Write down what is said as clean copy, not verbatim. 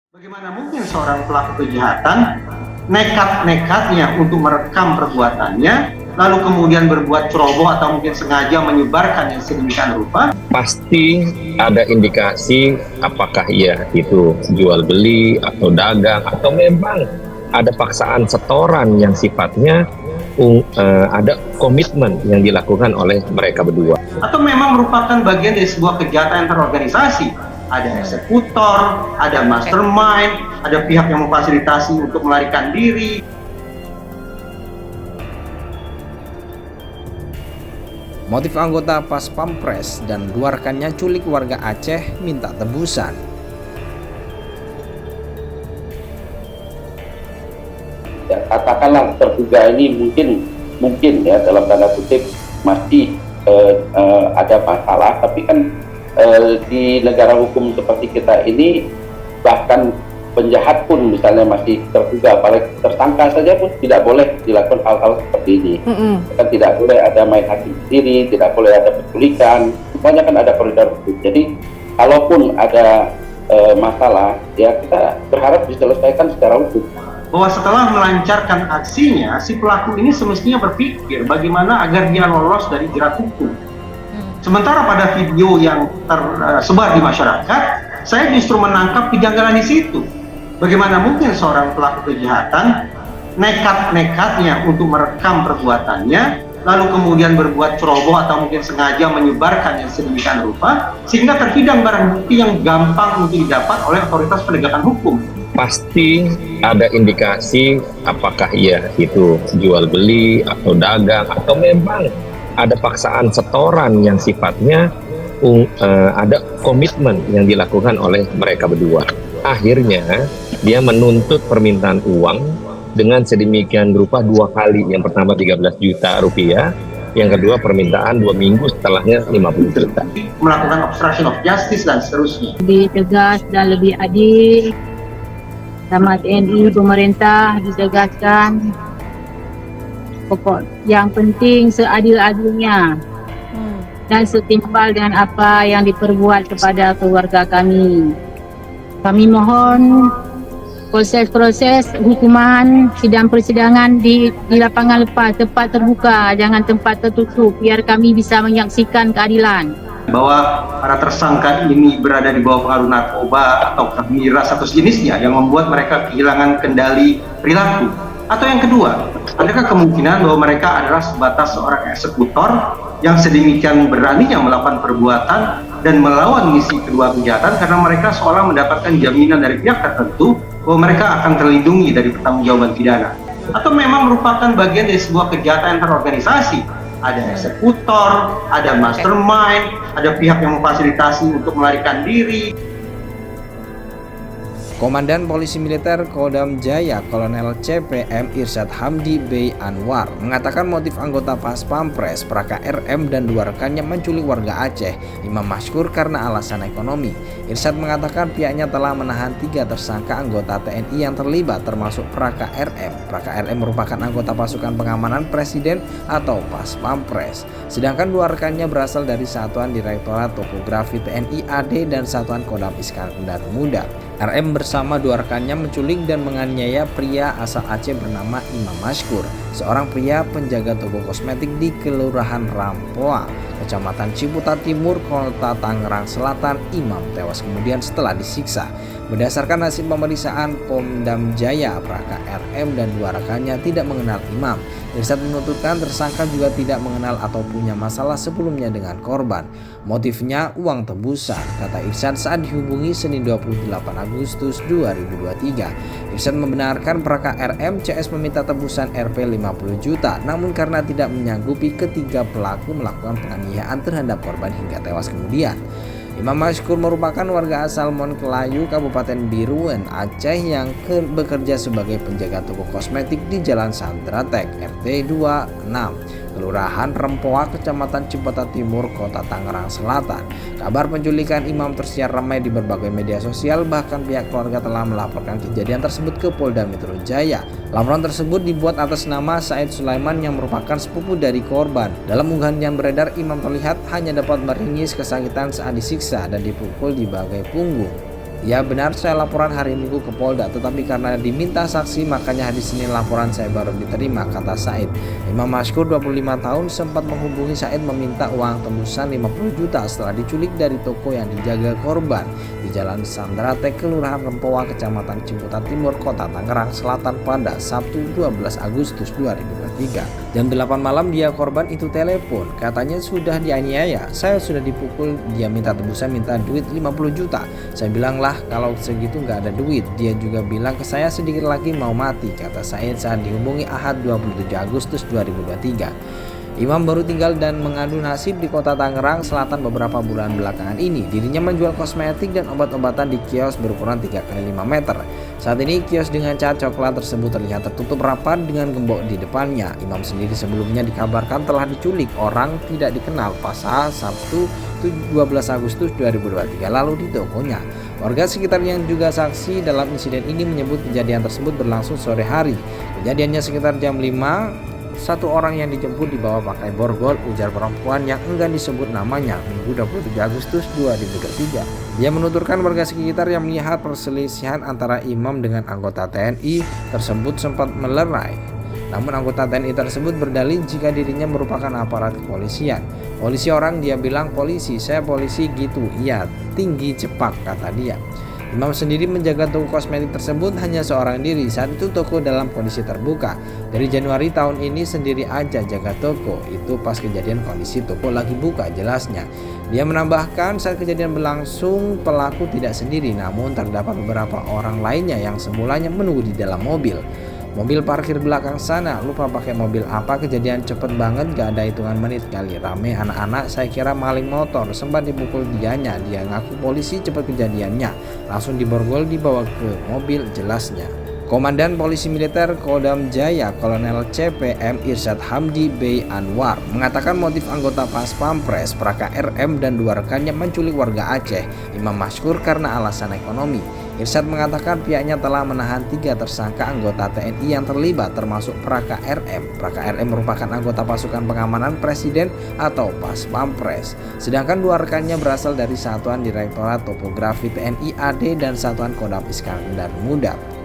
Bagaimana mungkin seorang pelaku kejahatan nekat-nekatnya untuk merekam perbuatannya, lalu kemudian berbuat ceroboh atau mungkin sengaja menyebarkan yang sedemikian rupa? Pasti ada indikasi apakah ia itu jual beli atau dagang atau memang ada paksaan setoran yang sifatnya ada komitmen yang dilakukan oleh mereka berdua. Atau memang merupakan bagian dari sebuah kejahatan terorganisasi? Ada eksekutor, ada mastermind, ada pihak yang memfasilitasi untuk melarikan diri. Motif anggota Pas Pampres dan dua rekannya culik warga Aceh minta tebusan. Ya, katakanlah terduga ini mungkin ya dalam tanda kutip masih ada masalah, tapi kan di negara hukum seperti kita ini bahkan penjahat pun misalnya masih terduga, apalagi tersangka saja pun tidak boleh dilakukan hal-hal seperti ini. Kan tidak boleh ada main hakim sendiri, tidak boleh ada penculikan, semuanya kan ada koridor hukum. Jadi kalaupun ada masalah ya kita berharap diselesaikan secara hukum. Bahwa setelah melancarkan aksinya, si pelaku ini semestinya berpikir bagaimana agar dia lolos dari jerat hukum. Sementara pada video yang tersebar di masyarakat, saya justru menangkap kejanggalan di situ. Bagaimana mungkin seorang pelaku kejahatan nekat-nekatnya untuk merekam perbuatannya, lalu kemudian berbuat ceroboh atau mungkin sengaja menyebarkan yang sedemikian rupa, sehingga terhidang barang bukti yang gampang untuk didapat oleh otoritas penegakan hukum. Pasti ada indikasi apakah ia itu jual beli atau dagang atau memang ada paksaan setoran yang sifatnya ada komitmen yang dilakukan oleh mereka berdua. Akhirnya dia menuntut permintaan uang dengan sedemikian rupa dua kali. Yang pertama 13 juta rupiah, yang kedua permintaan 2 minggu setelahnya 50 juta. Melakukan obstruction of justice dan seterusnya. Lebih tegas dan lebih adil, sama TNI pemerintah ditegaskan. Pokok yang penting seadil-adilnya dan setimpal dengan apa yang diperbuat kepada keluarga kami. Kami mohon proses-proses hukuman sidang persidangan di lapangan lepas, tempat terbuka, jangan tempat tertutup, biar kami bisa menyaksikan keadilan. Bahwa para tersangka ini berada di bawah pengaruh narkoba atau miras atau sejenisnya yang membuat mereka kehilangan kendali perilaku. Atau yang kedua, adakah kemungkinan bahwa mereka adalah sebatas seorang eksekutor yang sedemikian beraninya melakukan perbuatan dan melawan misi kedua kejahatan karena mereka seolah mendapatkan jaminan dari pihak tertentu bahwa mereka akan terlindungi dari pertanggungjawaban pidana? Atau memang merupakan bagian dari sebuah kejahatan terorganisasi? Ada eksekutor, ada mastermind, ada pihak yang memfasilitasi untuk melarikan diri. Komandan Polisi Militer Kodam Jaya Kolonel CPM Irsyad Hamdi B. Anwar mengatakan motif anggota Pas Pampres, Praka RM dan dua rekannya menculik warga Aceh, Imam Mashkur karena alasan ekonomi. Irsyad mengatakan pihaknya telah menahan 3 tersangka anggota TNI yang terlibat termasuk Praka RM. Praka RM merupakan anggota pasukan pengamanan Presiden atau Pas Pampres. Sedangkan dua rekannya berasal dari Satuan Direktorat Topografi TNI AD dan Satuan Kodam Iskandar Muda. RM bersama dua rekannya menculik dan menganiaya pria asal Aceh bernama Imam Mashkur, seorang pria penjaga toko kosmetik di Kelurahan Rampoa, Kecamatan Ciputat Timur, Kota Tangerang Selatan. Imam tewas kemudian setelah disiksa. Berdasarkan hasil pemeriksaan Pondam Jaya, Praka RM dan dua rekannya tidak mengenal Imam. Irsyad menuturkan tersangka juga tidak mengenal atau punya masalah sebelumnya dengan korban. Motifnya uang tebusan, kata Irsyad saat dihubungi Senin 28 Agustus 2023. Irsyad membenarkan Praka RM CS meminta tebusan Rp 50 juta, namun karena tidak menyanggupi ketiga pelaku melakukan penganiayaan terhadap korban hingga tewas kemudian. Imam Mashkur merupakan warga asal Monkelayu, Kabupaten Biruan, Aceh yang bekerja sebagai penjaga toko kosmetik di Jalan Sandratek, RT 26, Kelurahan Rempoa, Kecamatan Ciputat Timur, Kota Tangerang Selatan. Kabar penculikan Imam tersiar ramai di berbagai media sosial, bahkan pihak keluarga telah melaporkan kejadian tersebut ke Polda Metro Jaya. Laporan tersebut dibuat atas nama Said Sulaiman yang merupakan sepupu dari korban. Dalam unggahan yang beredar, Imam terlihat hanya dapat meringis kesakitan saat disiksa dan dipukul di bagian punggung. Ya benar, saya laporan hari Minggu ke Polda, tetapi karena diminta saksi makanya hari Senin laporan saya baru diterima, kata Said. Imam Mashkur 25 tahun sempat menghubungi Said meminta uang tembusan 50 juta setelah diculik dari toko yang dijaga korban di Jalan Sandrate, Kelurahan Rempoa, Kecamatan Ciputat Timur, Kota Tangerang Selatan pada Sabtu 12 Agustus 2023. Jam 8 malam dia korban itu telepon, katanya sudah dianiaya, saya sudah dipukul, dia minta tebusan, minta duit 50 juta. Saya bilang lah kalau segitu nggak ada duit. Dia juga bilang ke saya sedikit lagi mau mati, kata Said saat dihubungi Ahad 27 Agustus 2023. Imam baru tinggal dan mengadu nasib di Kota Tangerang Selatan beberapa bulan belakangan ini. Dirinya menjual kosmetik dan obat-obatan di kios berukuran 3x5 meter. Saat ini kios dengan cat coklat tersebut terlihat tertutup rapat dengan gembok di depannya. Imam sendiri sebelumnya dikabarkan telah diculik orang tidak dikenal pasal Sabtu 12 Agustus 2023 lalu di tokonya. Warga sekitar yang juga saksi dalam insiden ini menyebut kejadian tersebut berlangsung sore hari. Kejadiannya sekitar jam 5. Satu orang yang dijemput dibawa pakai borgol, ujar perempuan yang enggan disebut namanya, Minggu 27 Agustus 2023. Dia menuturkan warga sekitar yang melihat perselisihan antara imam dengan anggota TNI tersebut sempat melerai. Namun anggota TNI tersebut berdalih jika dirinya merupakan aparat kepolisian. Polisi orang, dia bilang polisi, saya polisi gitu, iya tinggi cepak, kata dia. Imam sendiri menjaga toko kosmetik tersebut hanya seorang diri. Saat itu toko dalam kondisi terbuka. Dari Januari tahun ini sendiri aja jaga toko. Itu pas kejadian kondisi toko lagi buka, jelasnya. Dia menambahkan saat kejadian berlangsung pelaku tidak sendiri, namun terdapat beberapa orang lainnya yang semulanya menunggu di dalam mobil. Mobil parkir belakang sana, lupa pakai mobil apa, kejadian cepet banget, gak ada hitungan menit kali, rame anak-anak, saya kira maling motor, sempat dipukul dianya, dia ngaku polisi cepet kejadiannya, langsung diborgol dibawa ke mobil, jelasnya. Komandan Polisi Militer Kodam Jaya Kolonel CPM Irsyad Hamdi B. Anwar mengatakan motif anggota Pas Pampres Praka RM dan dua rekannya menculik warga Aceh, Imam Mashkur, karena alasan ekonomi. Irsyad mengatakan pihaknya telah menahan 3 tersangka anggota TNI yang terlibat termasuk Praka RM. Praka RM merupakan anggota pasukan pengamanan Presiden atau Pas Pampres. Sedangkan 2 rekannya berasal dari Satuan Direktorat Topografi TNI AD dan Satuan Kodam Iskandar Muda.